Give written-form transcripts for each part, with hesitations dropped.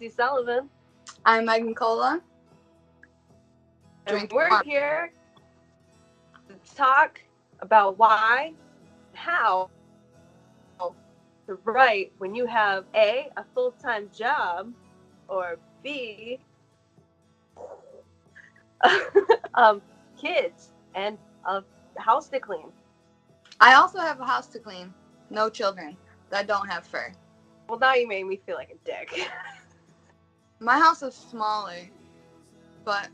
Jessie Sullivan. I'm Kola. And we're here to talk about why, how to write when you have A, a full-time job, or B, kids and a house to clean. I also have a house to clean. No children that don't have fur. Well, now you made me feel like a dick. My house is smaller, but...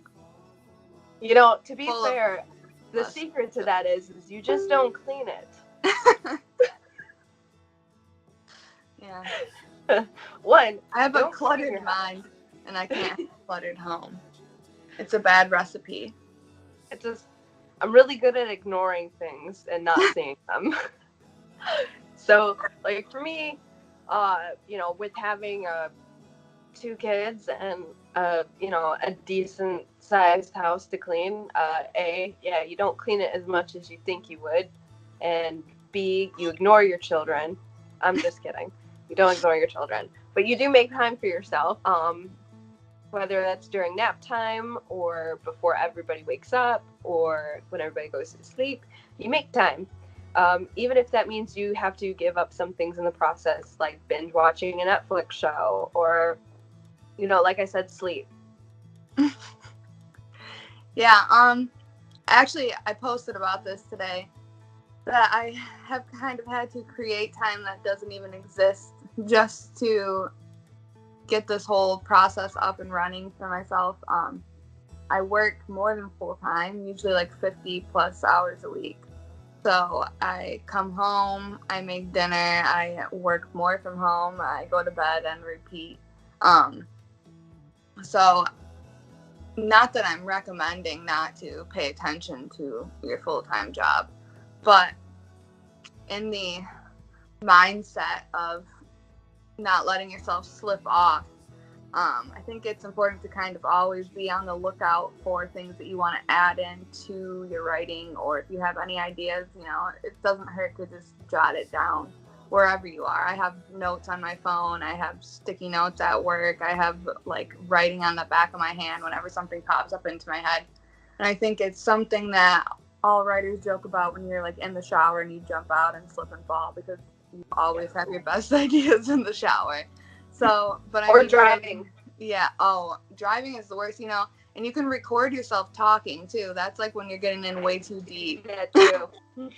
You know, to be fair, the secret to that is you just don't clean it. Yeah. One, I have a cluttered mind, and I can't have a cluttered home. It's a bad recipe. It's just, I'm really good at ignoring things and not seeing them. So, like, for me, with having 2 kids and, a decent sized house to clean, you don't clean it as much as you think you would. And B, you ignore your children. I'm just kidding. You don't ignore your children. But you do make time for yourself, whether that's during nap time or before everybody wakes up or when everybody goes to sleep. You make time. Even if that means you have to give up some things in the process, like binge watching a Netflix show or, like I said, sleep. Yeah, actually, I posted about this today, that I have kind of had to create time that doesn't even exist just to get this whole process up and running for myself. I work more than full time, usually like 50 plus hours a week. So I come home, I make dinner, I work more from home, I go to bed and repeat. So not that I'm recommending not to pay attention to your full-time job, but in the mindset of not letting yourself slip off, I think it's important to kind of always be on the lookout for things that you want to add into your writing, or if you have any ideas, it doesn't hurt to just jot it down wherever you are. I have notes on my phone. I have sticky notes at work. I have like writing on the back of my hand whenever something pops up into my head. And I think it's something that all writers joke about when you're like in the shower and you jump out and slip and fall, because you always have your best ideas in the shower. So, but I mean, driving. Yeah. Oh, driving is the worst, and you can record yourself talking too. That's like when you're getting in way too deep. Yeah, too.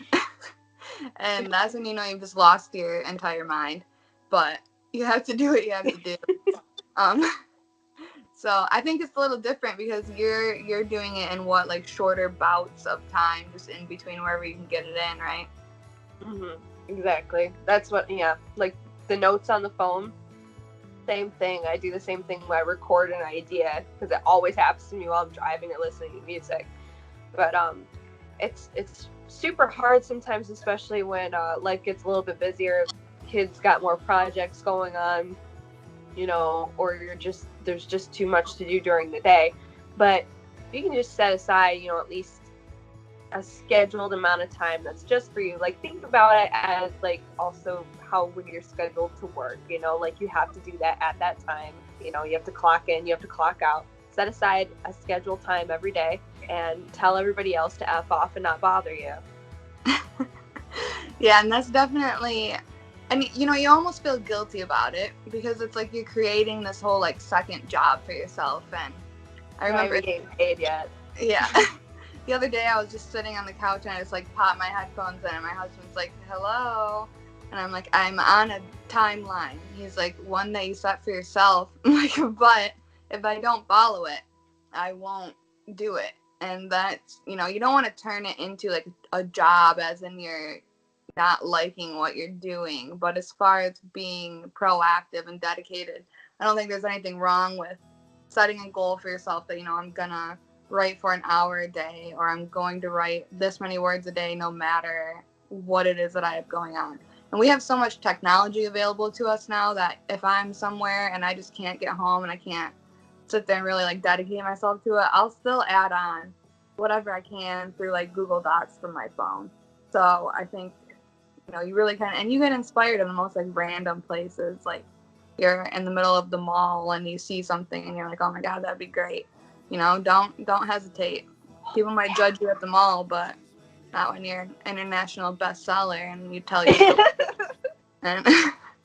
And that's when you've just lost your entire mind. But you have to do what you have to do. So I think it's a little different because you're doing it in like shorter bouts of time, just in between wherever you can get it in, right? Mm-hmm. Exactly. That's what. Yeah, like the notes on the phone. Same thing. I do the same thing when I record an idea, because it always happens to me while I'm driving or listening to music. But it's super hard sometimes, especially when life gets a little bit busier. Kids got more projects going on, or there's just too much to do during the day. But you can just set aside, at least a scheduled amount of time that's just for you. Like, think about it as like also how when you're scheduled to work, like you have to do that at that time. You have to clock in, you have to clock out. Set aside a scheduled time every day and tell everybody else to F off and not bother you. Yeah, and that's definitely, and you almost feel guilty about it because it's like you're creating this whole like second job for yourself. And I remember getting paid yet. Yeah. The other day I was just sitting on the couch and I just like popped my headphones in and my husband's like, hello. And I'm like, I'm on a timeline. He's like, one that you set for yourself. I'm like, but if I don't follow it, I won't do it. And that's, you don't want to turn it into like a job, as in you're not liking what you're doing. But as far as being proactive and dedicated, I don't think there's anything wrong with setting a goal for yourself that, I'm going to write for an hour a day, or I'm going to write this many words a day, no matter what it is that I have going on. And we have so much technology available to us now that if I'm somewhere and I just can't get home and I can't sit there and really like dedicate myself to it, I'll still add on whatever I can through like Google Docs from my phone. So I think, you really can, and you get inspired in the most like random places. Like you're in the middle of the mall and you see something and you're like, oh my God, that'd be great. You know, don't hesitate. People might judge you at the mall, but not when you're an international bestseller and you tell your story. And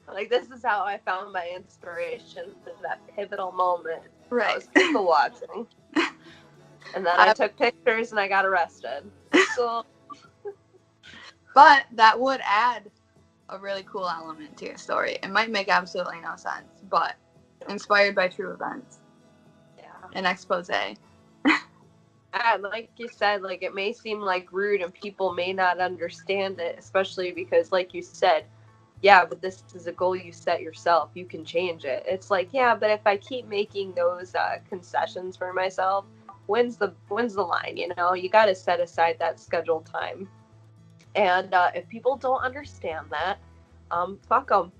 like, this is how I found my inspiration for that pivotal moment. Right. I was people watching. And then I took pictures and I got arrested. So, but that would add a really cool element to your story. It might make absolutely no sense, but inspired by true events. Yeah. An expose. And like you said, like, it may seem like rude and people may not understand it, especially because, like you said, yeah, but this is a goal you set yourself. You can change it. It's like, yeah, but if I keep making those concessions for myself, when's the line? You know, you got to set aside that scheduled time. And if people don't understand that, fuck them.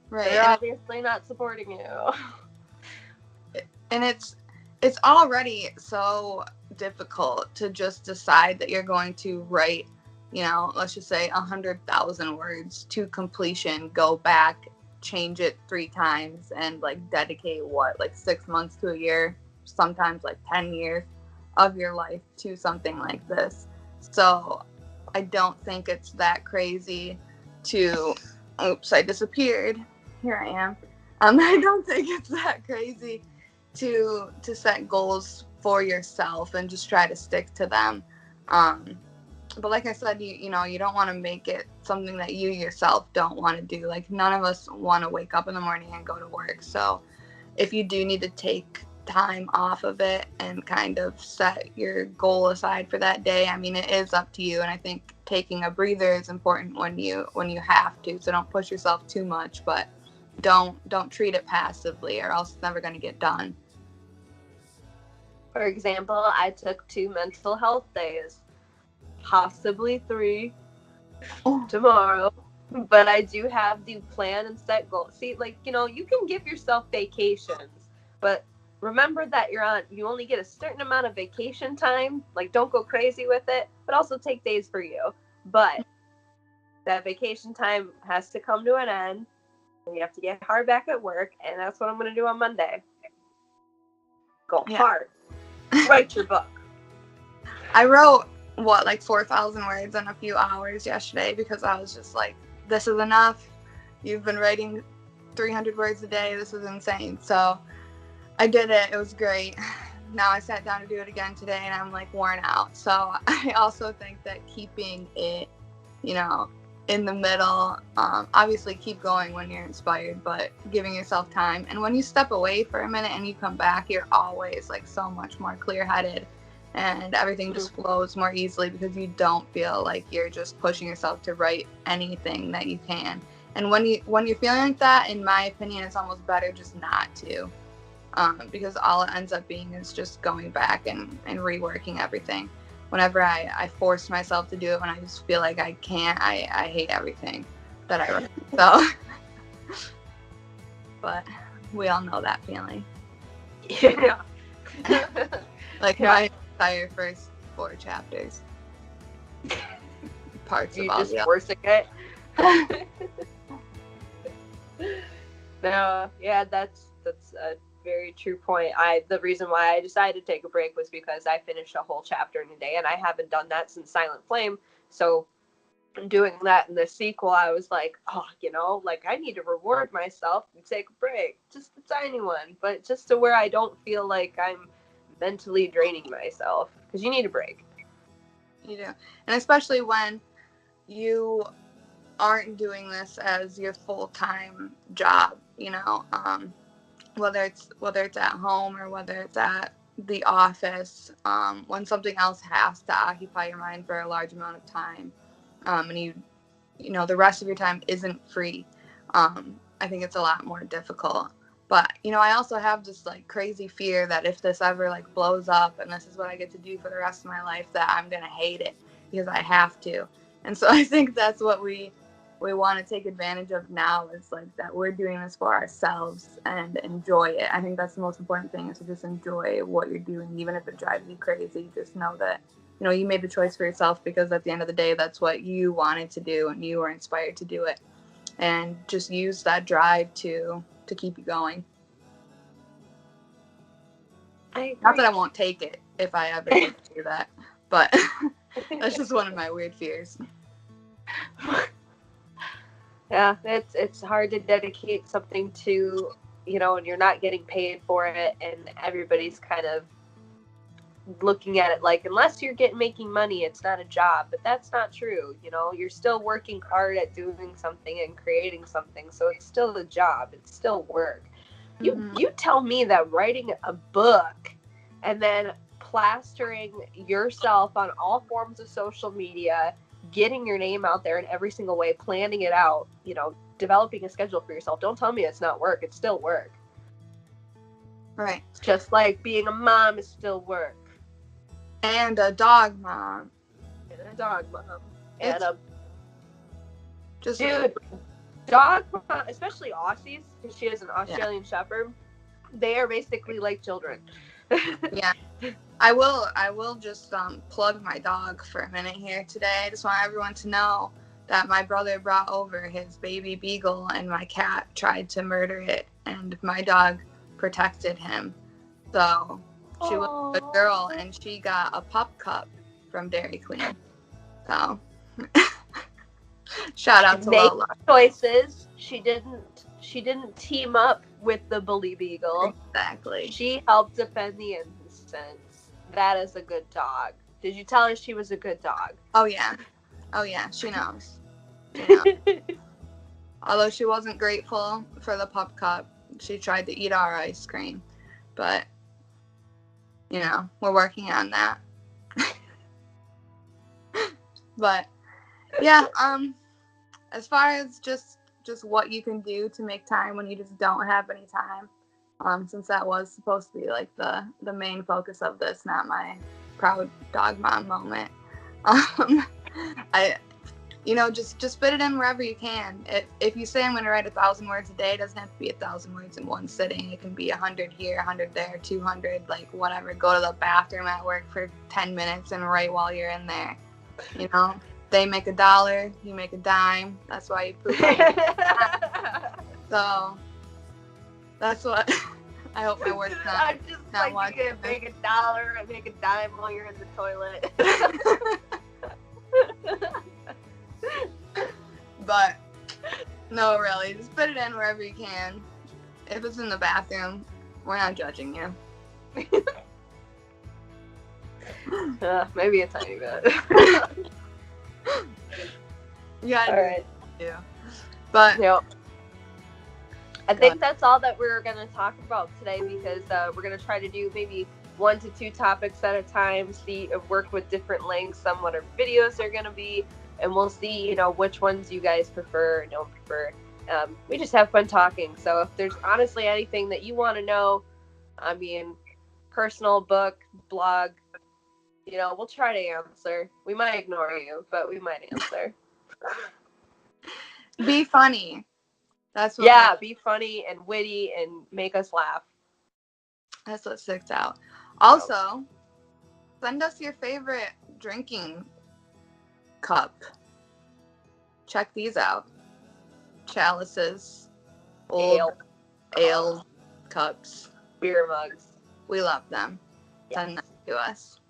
Right. They're obviously not supporting you. And it's already so difficult to just decide that you're going to write, you know, let's just say 100,000 words to completion, go back, change it 3 times, and like dedicate like 6 months to a year, sometimes like 10 years of your life to something like this. So I don't think it's that crazy to, oops, I disappeared. Here I am. I don't think it's that crazy to set goals for yourself and just try to stick to them. But like I said, you know, you don't want to make it something that you yourself don't want to do. Like, none of us want to wake up in the morning and go to work. So if you do need to take time off of it and kind of set your goal aside for that day, I mean, it is up to you. And I think taking a breather is important when you have to. So don't push yourself too much, but don't treat it passively, or else it's never going to get done. For example, I took 2 mental health days, possibly 3 tomorrow, but I do have to plan and set goals. See, like, you know, you can give yourself vacations, but remember that you only get a certain amount of vacation time. Like, don't go crazy with it, but also take days for you. But that vacation time has to come to an end, and you have to get hard back at work, and that's what I'm going to do on Monday. Go hard. Write your book. I wrote, like 4,000 words in a few hours yesterday because I was just like, this is enough. You've been writing 300 words a day. This is insane. So I did it. It was great. Now I sat down to do it again today and I'm like worn out. So I also think that keeping it, you know, in the middle, obviously keep going when you're inspired, but giving yourself time. And when you step away for a minute and you come back, you're always like so much more clear-headed and everything just flows more easily because you don't feel like you're just pushing yourself to write anything that you can. And when you're feeling like that, in my opinion, it's almost better just not to, because all it ends up being is just going back and reworking everything. Whenever I force myself to do it, when I just feel like I can't, I hate everything that I write. So, but we all know that feeling. Yeah. Like my entire first 4 chapters. Parts you of all just forcing it. No, yeah, that's a very true point. The reason why I decided to take a break was because I finished a whole chapter in a day, and I haven't done that since Silent Flame. So doing that in the sequel, I was like, oh, you know, like, I need to reward myself and take a break, just a tiny one, but just to where I don't feel like I'm mentally draining myself, because you need a break. You do, and especially when you aren't doing this as your full-time job, you know, whether it's at home or whether it's at the office, when something else has to occupy your mind for a large amount of time, and you know the rest of your time isn't free, I think it's a lot more difficult. But, you know, I also have this like crazy fear that if this ever like blows up and this is what I get to do for the rest of my life, that I'm gonna hate it because I have to. And so I think that's what we want to take advantage of now, is like that we're doing this for ourselves and enjoy it. I think that's the most important thing, is to just enjoy what you're doing, even if it drives you crazy. Just know that, you know, you made the choice for yourself, because at the end of the day, that's what you wanted to do and you were inspired to do it. and just use that drive to keep you going. Not that I won't take it if I ever get to do that, but that's just one of my weird fears. Yeah, it's hard to dedicate something to, and you're not getting paid for it, and everybody's kind of looking at it like, unless you're making money, it's not a job. But that's not true. You're still working hard at doing something and creating something, so it's still a job. It's still work. You tell me that writing a book and then plastering yourself on all forms of social media, getting your name out there in every single way, planning it out, developing a schedule for yourself. Don't tell me it's not work. It's still work. Right. Just like being a mom is still work. And a dog mom. And a dog mom. And just dog mom, especially Aussies, because she is an Australian Shepherd, they are basically like children. Yeah. I will just plug my dog for a minute here today. I just want everyone to know that my brother brought over his baby beagle and my cat tried to murder it, and my dog protected him. So she was a girl, and she got a pup cup from Dairy Queen. So shout out to Lola. Choices. She didn't team up with the bully beagle. Exactly. She helped defend the innocents. That is a good dog. Did you tell her she was a good dog? Oh yeah, she knows. Although she wasn't grateful for the pup cup, she tried to eat our ice cream. But we're working on that. But yeah, as far as just what you can do to make time when you just don't have any time, since that was supposed to be like the main focus of this, not my proud dog mom moment. Just fit it in wherever you can. If you say I'm going to write 1,000 words a day, it doesn't have to be 1,000 words in one sitting. It can be 100 here, 100 there, 200, like whatever. Go to the bathroom at work for 10 minutes and write while you're in there. They make $1, you make a dime. That's why you poop. So that's what I hope my work's not. I'm just not like you can make $1 and make a dime while you're in the toilet. But no, really, just put it in wherever you can. If it's in the bathroom, we're not judging you. Maybe a tiny bit. You gotta all right. Yeah. But I think that's all that we're gonna talk about today, because we're gonna try to do maybe 1 to 2 topics at a time. Work with different lengths on what our videos are gonna be, and we'll see, which ones you guys prefer or don't prefer. We just have fun talking. So if there's honestly anything that you want to know, personal, book, blog, we'll try to answer. We might ignore you, but we might answer. Be funny. That's what be funny and witty and make us laugh. That's what sticks out. Also, send us your favorite drinking cup. Check these out. Chalices, old ale cups, beer mugs. We love them. Yes. Send them to us.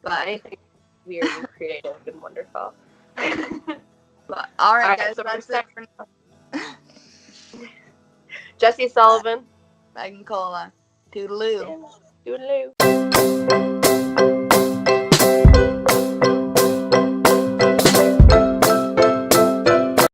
But anything weird and creative and wonderful. But all right, guys, so that's it for now. Jessie Sullivan. Megan Kola. Toodaloo. Toodaloo.